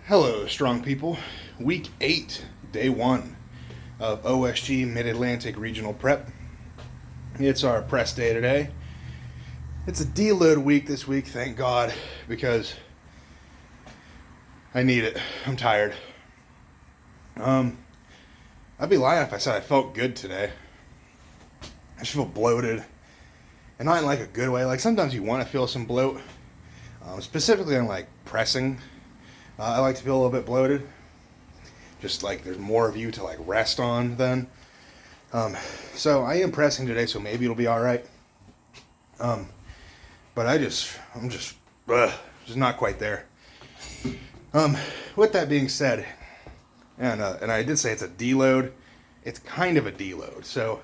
Hello, strong people. Week 8, day 1 of OSG Mid-Atlantic Regional Prep. It's our press day today. It's a deload week this week, thank God, because I need it. I'm tired. I'd be lying if I said I felt good today. I just feel bloated, and not in like a good way. Like sometimes you want to feel some bloat, specifically on like pressing. I like to feel a little bit bloated. Just like there's more of you to like rest on then. So I am pressing today, so maybe it'll be all right. But I'm just not quite there. With that being said, and I did say it's a deload. It's kind of a deload. So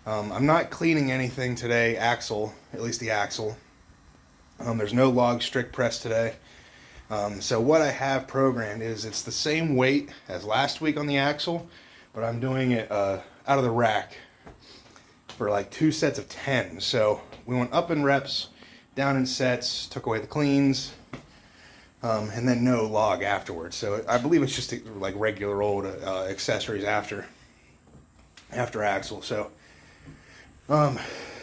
I'm not cleaning anything today. Axle, at least the axle. There's no log strict press today. So what I have programmed is it's the same weight as last week on the axle, but I'm doing it out of the rack for like 2 sets of 10. So we went up in reps, down in sets, took away the cleans, and then no log afterwards. So I believe it's just like regular old accessories after axle. So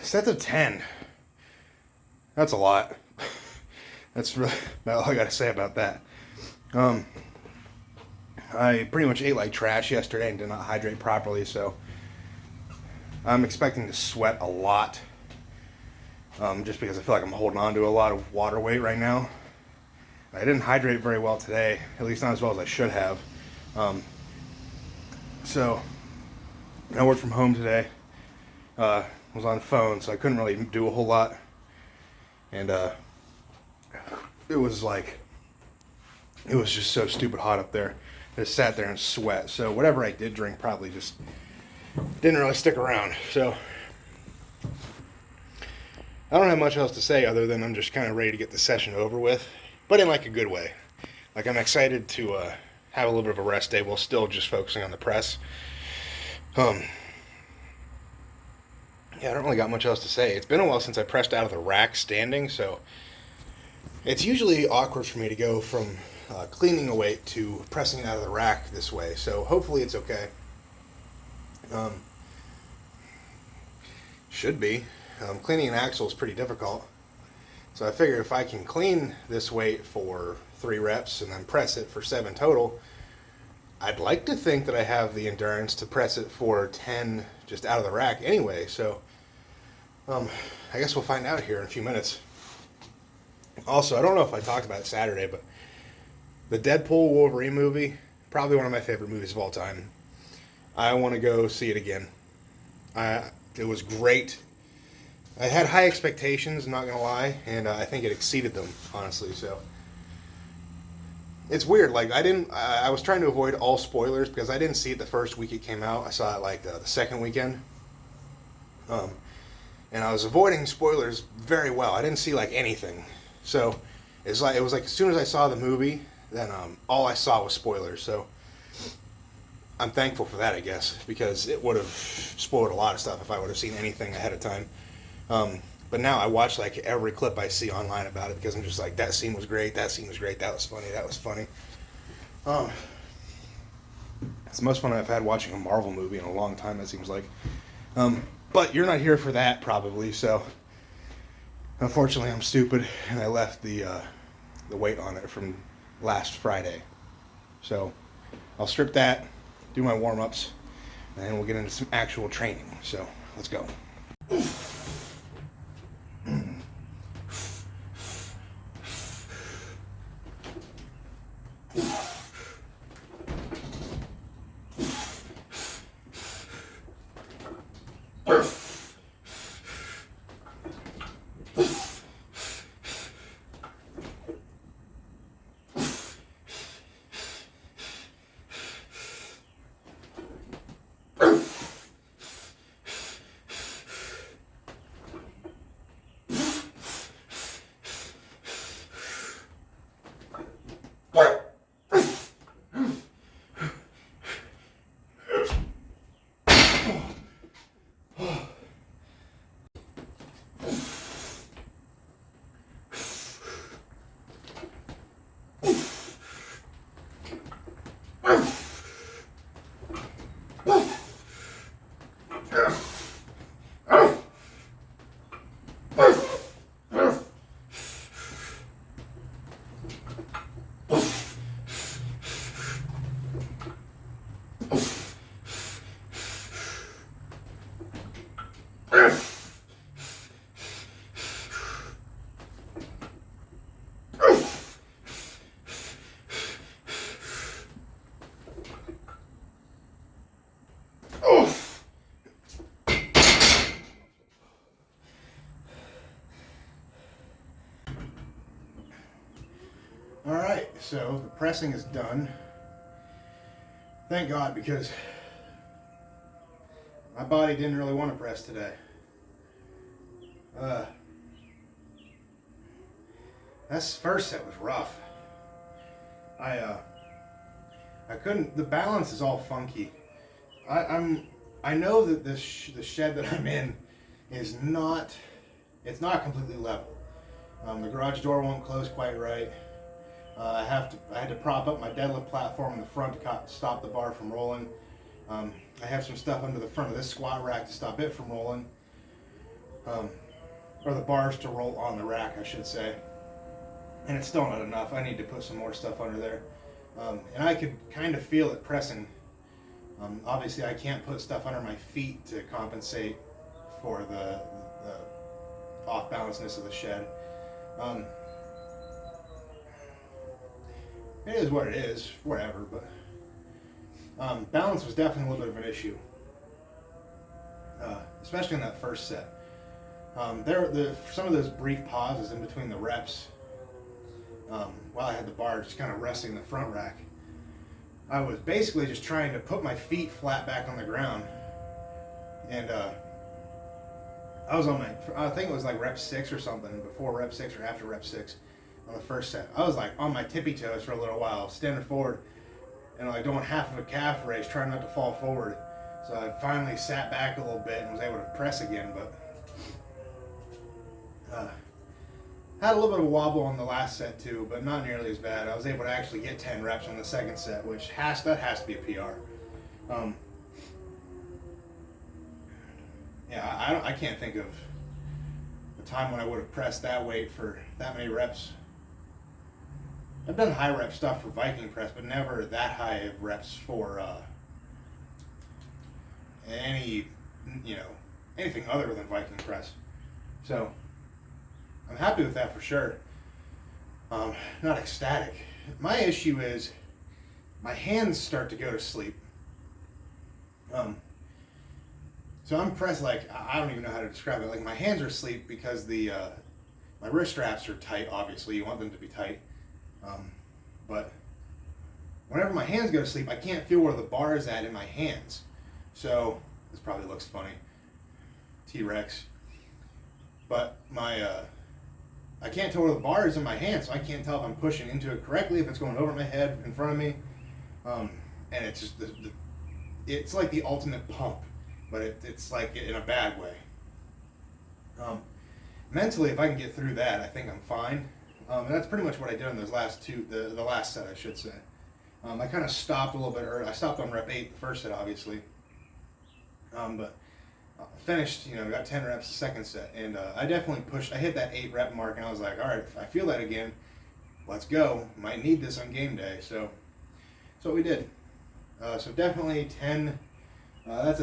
sets of 10. That's a lot. That's really all I got to say about that. I pretty much ate like trash yesterday and did not hydrate properly, so I'm expecting to sweat a lot. Just because I feel like I'm holding on to a lot of water weight right now. I didn't hydrate very well today, at least not as well as I should have. So I worked from home today. Was on the phone, so I couldn't really do a whole lot. And it was just so stupid hot up there. I just sat there and sweat. So whatever I did drink probably just didn't really stick around. So I don't have much else to say other than I'm just kind of ready to get the session over with, but in like a good way. Like I'm excited to have a little bit of a rest day while still just focusing on the press. Yeah, I don't really got much else to say. It's been a while since I pressed out of the rack standing, so it's usually awkward for me to go from cleaning a weight to pressing it out of the rack this way, so hopefully it's okay. Should be. Cleaning an axle is pretty difficult, so I figure if I can clean this weight for 3 reps and then press it for 7 total, I'd like to think that I have the endurance to press it for 10 just out of the rack anyway, so I guess we'll find out here in a few minutes. Also, I don't know if I talked about it Saturday, but the Deadpool Wolverine movie, probably one of my favorite movies of all time. I want to go see it again. It was great. I had high expectations, not going to lie, and I think it exceeded them, honestly. So it's weird. Like I was trying to avoid all spoilers because I didn't see it the first week it came out. I saw it like the second weekend. And I was avoiding spoilers very well. I didn't see like anything. So it was like as soon as I saw the movie, then all I saw was spoilers. So I'm thankful for that, I guess, because it would have spoiled a lot of stuff if I would have seen anything ahead of time. But now I watch like every clip I see online about it because I'm just like, that scene was great, that scene was great, that was funny, that was funny. It's the most fun I've had watching a Marvel movie in a long time, it seems like. But you're not here for that, probably, so unfortunately, I'm stupid, and I left the weight on it from last Friday. So I'll strip that, do my warm-ups, and then we'll get into some actual training. So let's go. so the pressing is done. Thank God, because my body didn't really want to press today. This first set was rough. I couldn't. The balance is all funky. I know that the shed that I'm in is not. It's not completely level. The garage door won't close quite right. I had to prop up my deadlift platform in the front to stop the bar from rolling. I have some stuff under the front of this squat rack to stop it from rolling. Or the bars to roll on the rack, I should say. And it's still not enough. I need to put some more stuff under there. And I could kind of feel it pressing. Obviously, I can't put stuff under my feet to compensate for the off-balanceness of the shed. It is what it is, whatever, but balance was definitely a little bit of an issue, especially in that first set. Some of those brief pauses in between the reps, while I had the bar just kind of resting in the front rack, I was basically just trying to put my feet flat back on the ground, and I was on I think it was like rep 6 or something, before rep 6 or after rep 6 on the first set. I was like on my tippy toes for a little while, standing forward, and like doing half of a calf raise, trying not to fall forward. So I finally sat back a little bit and was able to press again, but had a little bit of a wobble on the last set too, but not nearly as bad. I was able to actually get 10 reps on the second set, which has to be a PR. Yeah, I can't think of a time when I would have pressed that weight for that many reps. I've done high rep stuff for Viking press, but never that high of reps for anything other than Viking press. So I'm happy with that for sure. Not ecstatic. My issue is my hands start to go to sleep. So I'm pressed like, I don't even know how to describe it. Like my hands are asleep because my wrist straps are tight. Obviously, you want them to be tight. But whenever my hands go to sleep, I can't feel where the bar is at in my hands. So this probably looks funny, T-Rex. But I can't tell where the bar is in my hand, so I can't tell if I'm pushing into it correctly, if it's going over my head, in front of me. And it's just it's like the ultimate pump, but it's like in a bad way. Mentally, if I can get through that, I think I'm fine. And that's pretty much what I did on those last two, the last set, I should say. I kind of stopped a little bit early. I stopped on rep 8 the first set, obviously. But finished, got 10 reps the second set. And I definitely pushed. I hit that 8 rep mark, and I was like, all right, if I feel that again, let's go. Might need this on game day. So that's what we did. So definitely 10. That's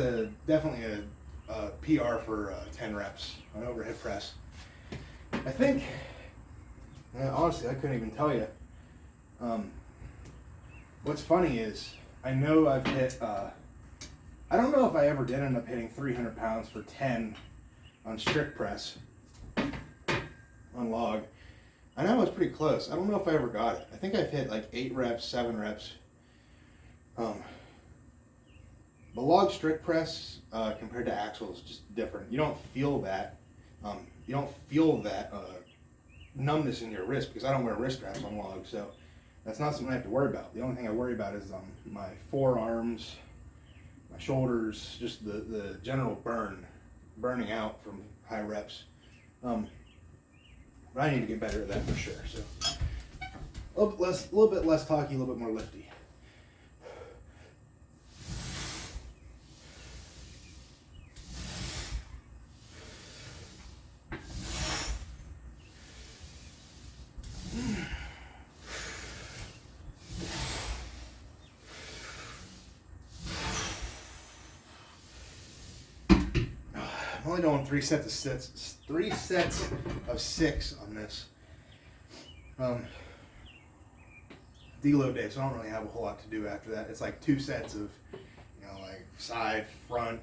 definitely a PR for 10 reps on overhead press. I think. Honestly, I couldn't even tell you. What's funny is, I know I've hit, I don't know if I ever did end up hitting 300 pounds for 10 on strict press, on log. I know I was pretty close. I don't know if I ever got it. I think I've hit like 8 reps, 7 reps. The log strict press compared to axle is just different. You don't feel that. You don't feel that numbness in your wrist because I don't wear wrist straps on log, so that's not something I have to worry about. The only thing I worry about is my forearms, my shoulders, just the general burning out from high reps. But I need to get better at that for sure. So a little bit less talky, a little bit more lifty. I'm only doing 3 sets of 6 on this. Deload day, so I don't really have a whole lot to do after that. It's like 2 sets of, like side, front,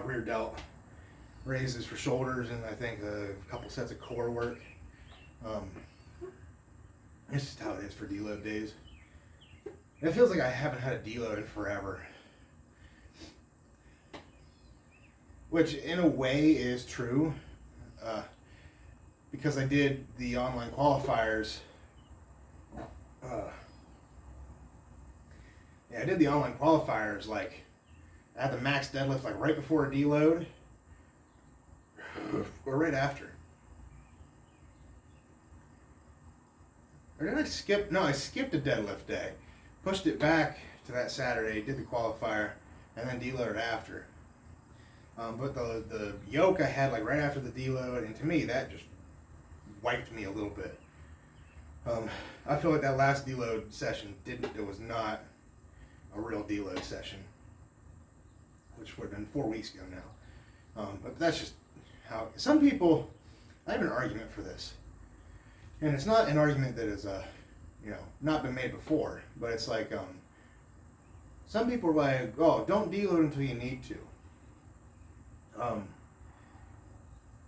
rear delt raises for shoulders, and I think a couple sets of core work. It's just how it is for deload days. It feels like I haven't had a deload in forever. Which in a way is true. Because I did the online qualifiers. I did the online qualifiers like I had the max deadlift like right before a deload or right after. Or did I skip? No, I skipped a deadlift day. Pushed it back to that Saturday, did the qualifier, and then deloaded after. But the yoke I had like right after the deload, and to me that just wiped me a little bit. I feel like that last deload session it was not a real deload session, which would have been 4 weeks ago now. But that's just how some people. I have an argument for this, and it's not an argument that is not been made before, but it's like some people are like, oh, don't deload until you need to.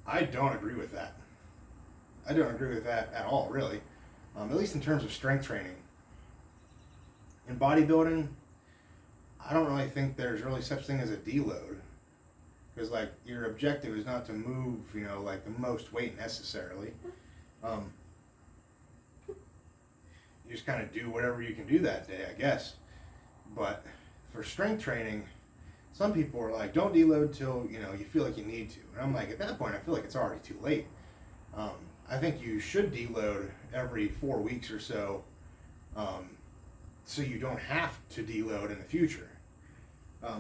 I don't agree with that. I don't agree with that at all, really. At least in terms of strength training. In bodybuilding, I don't really think there's really such thing as a deload. Because, like, your objective is not to move, like the most weight necessarily. You just kind of do whatever you can do that day, I guess. But for strength training, some people are like, don't deload till, you feel like you need to. And I'm like, at that point, I feel like it's already too late. I think you should deload every 4 weeks or so, so you don't have to deload in the future.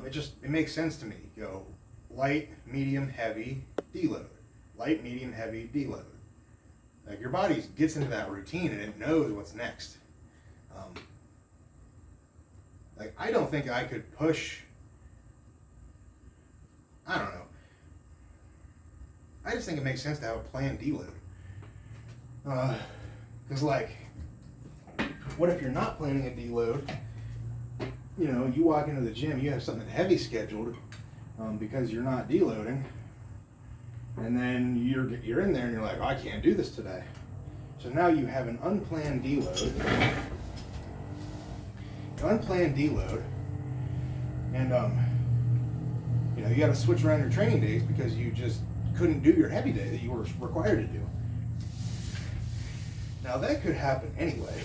It makes sense to me. Go light, medium, heavy, deload. Light, medium, heavy, deload. Like your body gets into that routine and it knows what's next. Like I don't think I could push. I don't know. I just think it makes sense to have a planned deload. Because what if you're not planning a deload? You walk into the gym, you have something heavy scheduled because you're not deloading, and then you're in there and you're like, oh, I can't do this today. So now you have an unplanned deload. And you got to switch around your training days because you just couldn't do your heavy day that you were required to do. Now that could happen anyway.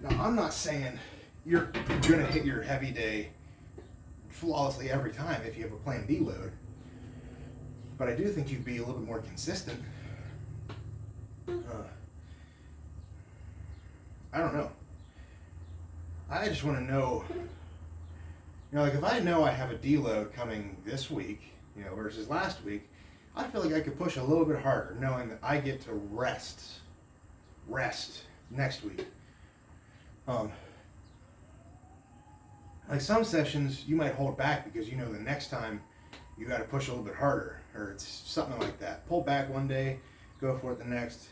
Now I'm not saying you're gonna hit your heavy day flawlessly every time if you have a planned deload, but I do think you'd be a little bit more consistent. I don't know. I just want to know, like if I know I have a deload coming this week, versus last week, I feel like I could push a little bit harder knowing that I get to rest next week. Like some sessions you might hold back because the next time you got to push a little bit harder, or it's something like that. Pull back one day, go for it the next.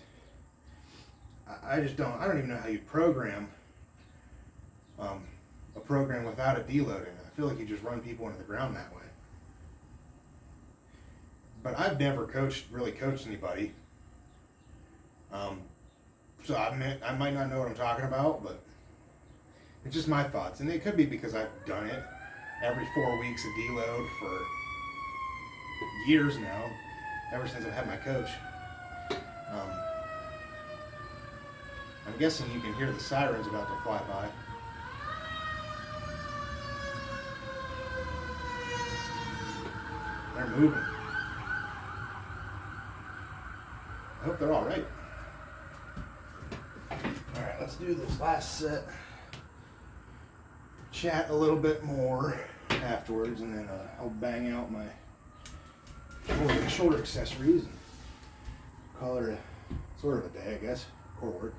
I don't even know how you program a program without a deloading. I feel like you just run people into the ground that way. But I've never really coached anybody. So I might not know what I'm talking about, but it's just my thoughts. And it could be because I've done it every 4 weeks of deload for years now, ever since I've had my coach. I'm guessing you can hear the sirens about to fly by. They're moving. I hope they're all right. All right, let's do this last set. Chat a little bit more afterwards, and then I'll bang out my shoulder accessories and call it sort of a day, I guess. Core work.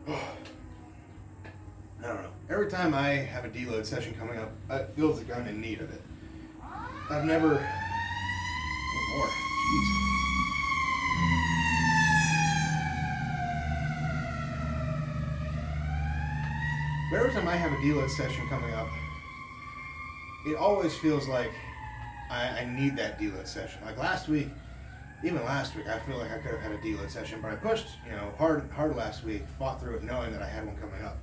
I don't know. Every time I have a deload session coming up, it feels like I'm in need of it. I've never... Oh, more. Jeez. But every time I have a deload session coming up, it always feels like I need that deload session. Like last week, even last week, I feel like I could have had a deload session, but I pushed, hard last week, fought through it knowing that I had one coming up.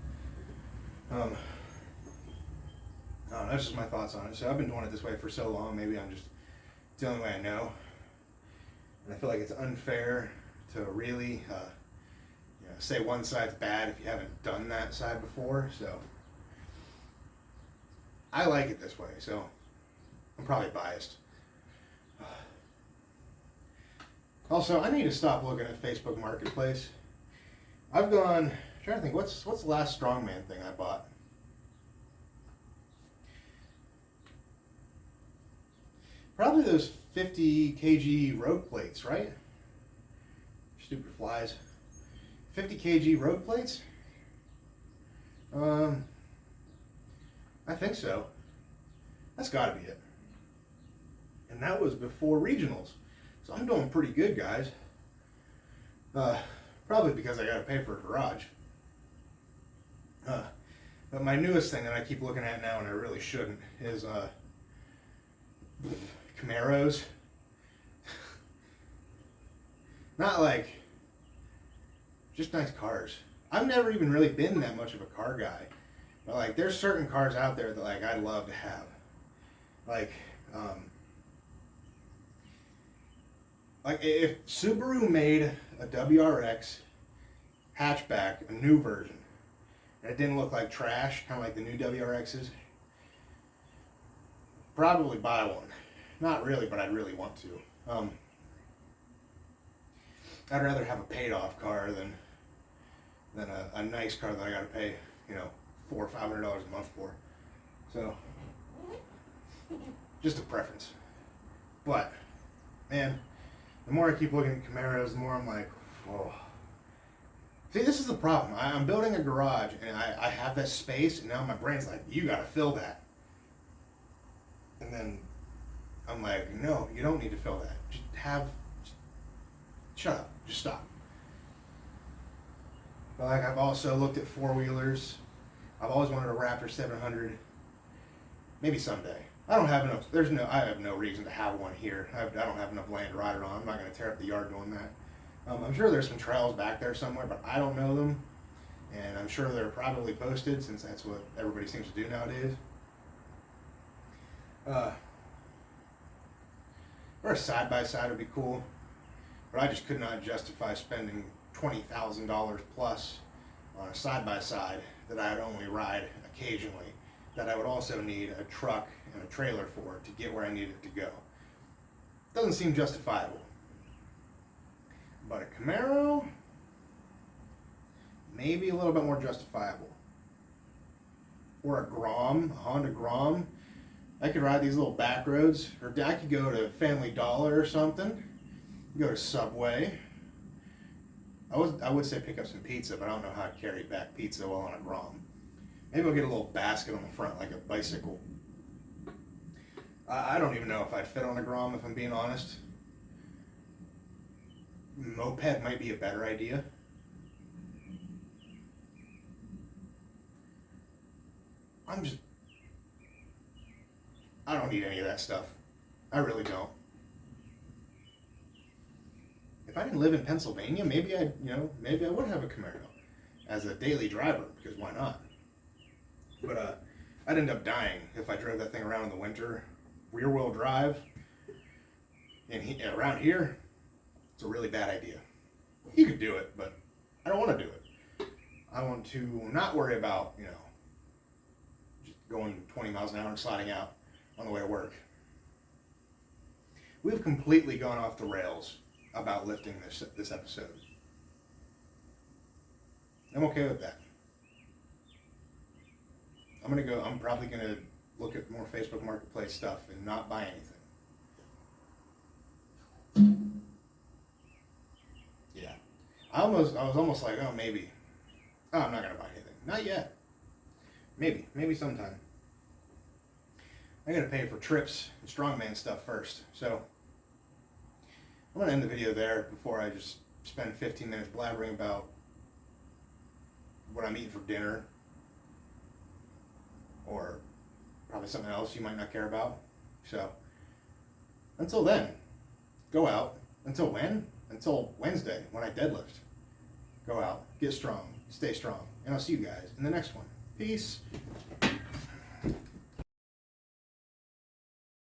That's just my thoughts on it. So I've been doing it this way for so long, maybe it's the only way I know. And I feel like it's unfair to really say one side's bad if you haven't done that side before. So I like it this way, so I'm probably biased. Also, I need to stop looking at Facebook Marketplace. I'm trying to think, what's the last strongman thing I bought? Probably those 50 kg rogue plates, right? Stupid flies. 50 kg rogue plates? I think so. That's gotta be it. And that was before regionals. So I'm doing pretty good, guys. Probably because I gotta pay for a garage. But my newest thing that I keep looking at now, and I really shouldn't, is Camaros. Not like just nice cars. I've never even really been that much of a car guy, but like there's certain cars out there that like I'd love to have. Like if Subaru made a WRX hatchback, a new version, and it didn't look like trash, kind of like the new WRXs, probably buy one. Not really, but I'd really want to. I'd rather have a paid-off car than a nice car that I got to pay, $400 or $500 a month for. So, just a preference. But, man, the more I keep looking at Camaros, the more I'm like, whoa. See, this is the problem. I'm building a garage, and I have that space, and now my brain's like, you got to fill that. And then I'm like, no, you don't need to fill that. Shut up. Just stop. But like I've also looked at four-wheelers. I've always wanted a Raptor 700. Maybe someday. I don't have enough. I have no reason to have one here. I don't have enough land to ride it on. I'm not going to tear up the yard doing that. I'm sure there's some trails back there somewhere, but I don't know them. And I'm sure they're probably posted, since that's what everybody seems to do nowadays. Or a side-by-side would be cool. But I just could not justify spending $20,000 plus on a side-by-side that I'd only ride occasionally, that I would also need a truck and a trailer for to get where I need it to go. Doesn't seem justifiable. But a Camaro, maybe a little bit more justifiable. Or a Grom, a Honda Grom. I could ride these little back roads, or I could go to Family Dollar or something, go to Subway. I would say pick up some pizza, but I don't know how to carry back pizza while on a Grom. Maybe I'll get a little basket on the front like a bicycle. I don't even know if I'd fit on a Grom, if I'm being honest. Moped might be a better idea. I don't need any of that stuff. I really don't. If I didn't live in Pennsylvania, maybe I would have a Camaro as a daily driver, because why not? But I'd end up dying if I drove that thing around in the winter, rear-wheel drive. And around here, it's a really bad idea. You could do it, but I don't want to do it. I want to not worry about, just going 20 miles an hour and sliding out on the way to work. We've completely gone off the rails about lifting this episode. I'm okay with that. I'm probably gonna look at more Facebook Marketplace stuff and not buy anything. Yeah. I was almost like, oh, maybe Oh, I'm not going to buy anything. Not yet. Maybe sometime. I got to pay for trips and strongman stuff first. So I'm going to end the video there before I just spend 15 minutes blabbering about what I'm eating for dinner. Or probably something else you might not care about. So until then, go out. Until when? Until Wednesday when I deadlift. Go out, get strong, stay strong, and I'll see you guys in the next one. Peace.